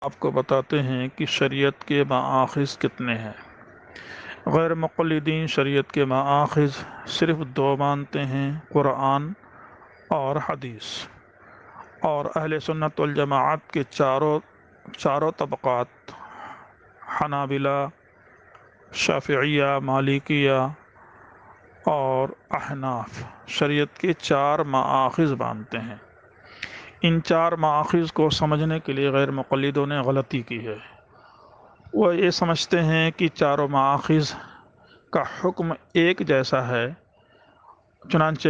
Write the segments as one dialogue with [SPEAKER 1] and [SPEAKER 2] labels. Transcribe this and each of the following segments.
[SPEAKER 1] آپ کو بتاتے ہیں کہ شریعت کے مآخذ کتنے ہیں۔ غیر مقلدین شریعت کے مآخذ صرف دو مانتے ہیں، قرآن اور حدیث، اور اہل سنت والجماعت کے چاروں طبقات، حنابلہ، شافعیہ، مالکیہ اور احناف، شریعت کے چار مآخذ مانتے ہیں۔ ان چار مآخذ کو سمجھنے کے لیے غیر مقلدوں نے غلطی کی ہے۔ وہ یہ سمجھتے ہیں کہ چاروں مآخذ کا حکم ایک جیسا ہے، چنانچہ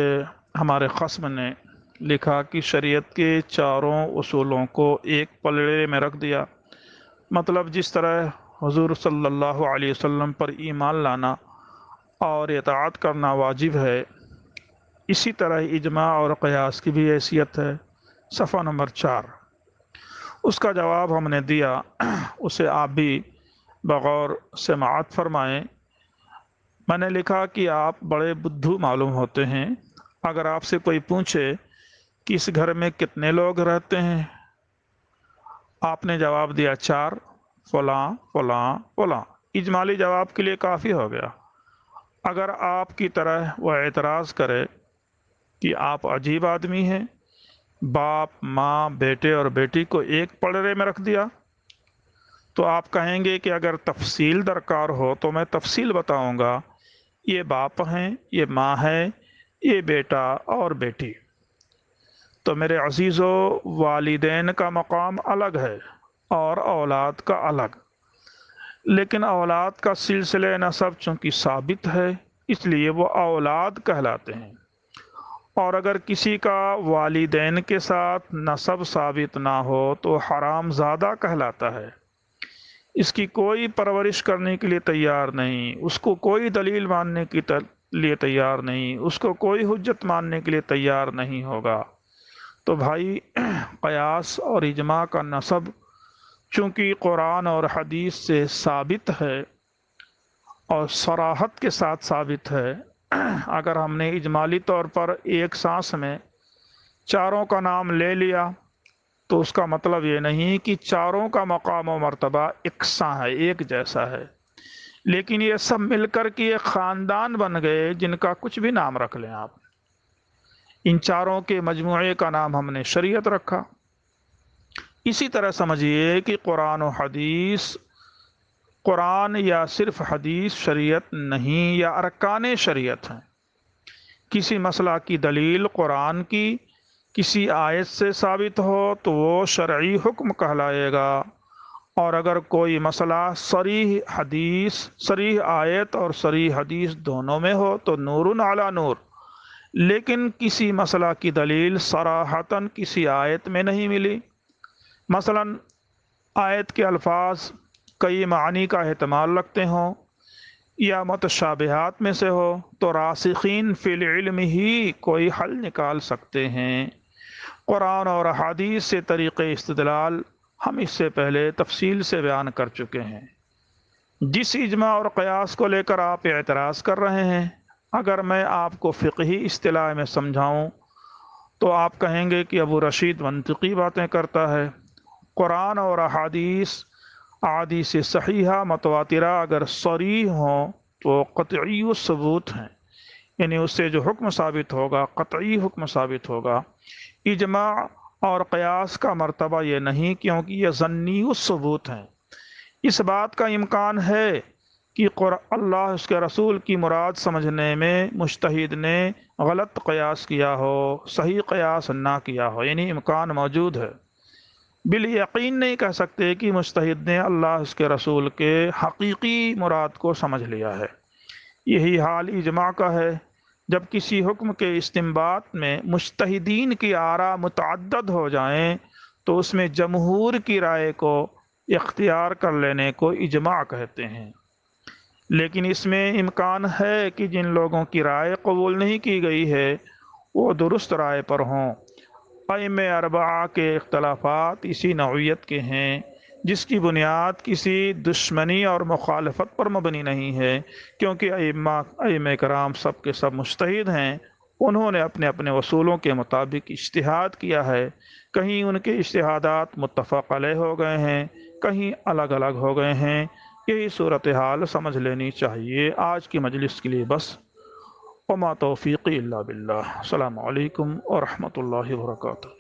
[SPEAKER 1] ہمارے خصم نے لکھا کہ شریعت کے چاروں اصولوں کو ایک پلڑے میں رکھ دیا، مطلب جس طرح حضور صلی اللہ علیہ وسلم پر ایمان لانا اور اطاعت کرنا واجب ہے، اسی طرح اجماع اور قیاس کی بھی حیثیت ہے۔ صفحہ نمبر 4۔ اس کا جواب ہم نے دیا، اسے آپ بھی بغور سماعت فرمائیں۔ میں نے لکھا کہ آپ بڑے بدھو معلوم ہوتے ہیں۔ اگر آپ سے کوئی پوچھے کہ اس گھر میں کتنے لوگ رہتے ہیں، آپ نے جواب دیا 4، فلاں فلاں فلاں، اجمالی جواب کے لیے کافی ہو گیا۔ اگر آپ کی طرح وہ اعتراض کرے کہ آپ عجیب آدمی ہیں، باپ، ماں، بیٹے اور بیٹی کو ایک پلڑے میں رکھ دیا، تو آپ کہیں گے کہ اگر تفصیل درکار ہو تو میں تفصیل بتاؤں گا، یہ باپ ہیں، یہ ماں ہے، یہ بیٹا اور بیٹی۔ تو میرے عزیزو، والدین کا مقام الگ ہے اور اولاد کا الگ، لیکن اولاد کا سلسلہ نسب چونکہ ثابت ہے، اس لیے وہ اولاد کہلاتے ہیں۔ اور اگر کسی کا والدین کے ساتھ نسب ثابت نہ ہو تو حرام زادہ کہلاتا ہے، اس کی کوئی پرورش کرنے کے لیے تیار نہیں، اس کو کوئی دلیل ماننے کے لیے تیار نہیں، اس کو کوئی حجت ماننے کے لیے تیار نہیں ہوگا۔ تو بھائی، قیاس اور اجماع کا نسب چونکہ قرآن اور حدیث سے ثابت ہے اور صراحت کے ساتھ ثابت ہے، اگر ہم نے اجمالی طور پر ایک سانس میں چاروں کا نام لے لیا تو اس کا مطلب یہ نہیں کہ چاروں کا مقام و مرتبہ یکساں ہے، ایک جیسا ہے، لیکن یہ سب مل کر کے ایک خاندان بن گئے جن کا کچھ بھی نام رکھ لیں آپ۔ ان چاروں کے مجموعے کا نام ہم نے شریعت رکھا۔ اسی طرح سمجھیے کہ قرآن و حدیث، قرآن یا صرف حدیث شریعت نہیں، یا ارکان شریعت ہیں۔ کسی مسئلہ کی دلیل قرآن کی کسی آیت سے ثابت ہو تو وہ شرعی حکم کہلائے گا، اور اگر کوئی مسئلہ صریح آیت اور صریح حدیث دونوں میں ہو تو نور علی نور۔ لیکن کسی مسئلہ کی دلیل صراحتاً کسی آیت میں نہیں ملی، مثلا آیت کے الفاظ کئی معنی کا احتمال رکھتے ہوں یا متشابہات میں سے ہو، تو راسخین فی العلم ہی کوئی حل نکال سکتے ہیں۔ قرآن اور احادیث سے طریقے استدلال ہم اس سے پہلے تفصیل سے بیان کر چکے ہیں۔ جس اجماع اور قیاس کو لے کر آپ اعتراض کر رہے ہیں، اگر میں آپ کو فقہی اصطلاح میں سمجھاؤں تو آپ کہیں گے کہ ابو رشید منطقی باتیں کرتا ہے۔ قرآن اور احادیث صحیحہ متواترہ اگر صریح ہوں تو قطعی ثبوت ہیں، یعنی اس سے جو حکم ثابت ہوگا قطعی حکم ثابت ہوگا۔ اجماع اور قیاس کا مرتبہ یہ نہیں، کیونکہ یہ ظنی ثبوت ہیں۔ اس بات کا امکان ہے کہ اللہ اس کے رسول کی مراد سمجھنے میں مجتہد نے غلط قیاس کیا ہو، صحیح قیاس نہ کیا ہو، یعنی امکان موجود ہے۔ بالیقین نہیں کہہ سکتے کہ مجتہد نے اللہ اس کے رسول کے حقیقی مراد کو سمجھ لیا ہے۔ یہی حال اجماع کا ہے۔ جب کسی حکم کے استنباط میں مجتہدین کی آراء متعدد ہو جائیں تو اس میں جمہور کی رائے کو اختیار کر لینے کو اجماع کہتے ہیں۔ لیکن اس میں امکان ہے کہ جن لوگوں کی رائے قبول نہیں کی گئی ہے وہ درست رائے پر ہوں۔ ائمہ اربعہ کے اختلافات اسی نوعیت کے ہیں، جس کی بنیاد کسی دشمنی اور مخالفت پر مبنی نہیں ہے، کیونکہ ائمہ کرام سب کے سب مجتہد ہیں انہوں نے اپنے اپنے اصولوں کے مطابق اجتہاد کیا ہے، کہیں ان کے اجتہادات متفق علیہ ہو گئے ہیں، کہیں الگ الگ ہو گئے ہیں۔ یہی صورتحال سمجھ لینی چاہیے۔ آج کی مجلس کے لیے بس۔ وما توفیقی الا باللہ۔ السلام علیکم ورحمۃ اللہ وبرکاتہ۔